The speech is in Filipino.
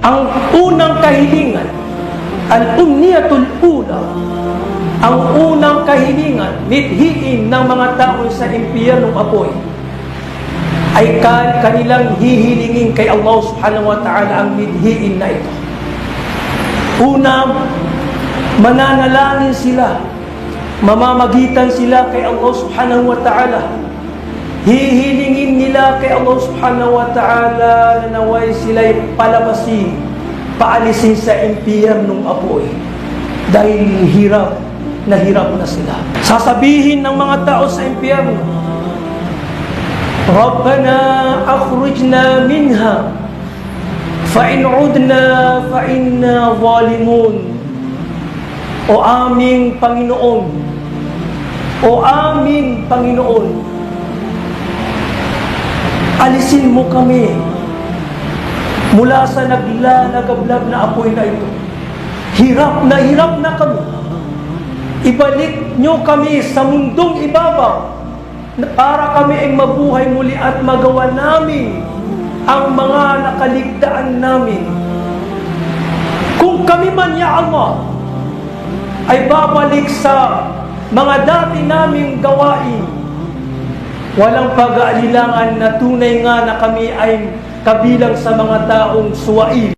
Ang unang kahilingan, al-umniyatul ula, ang unang kahilingan, mithiin ng mga tao sa impyernong apoy, ay kanilang hihilingin kay Allah subhanahu wa ta'ala ang mithiin na ito. Una, mananalangin sila, mamamagitan sila kay Allah subhanahu wa ta'ala. Hihilingin nila kay Allah subhanahu wa ta'ala na naway sila'y palabasin, paalisin sa impyernong apoy. Dahil hirap na sila. Sasabihin ng mga tao sa impyerno, Rabbana akhrijna minha fa in udna fa inna zalimun. O aming Panginoon, o aming Panginoon, alisin mo kami mula sa naglalagablab na apoy na ito. Hirap na kami. Ibalik nyo kami sa mundong ibabaw para kami ay mabuhay muli at magawa namin ang mga nakaligtaan namin. Kung kami man, ya Allah, ay babalik sa mga dati naming gawain, walang pag-aalilangan na tunay nga na kami ay kabilang sa mga taong suwail.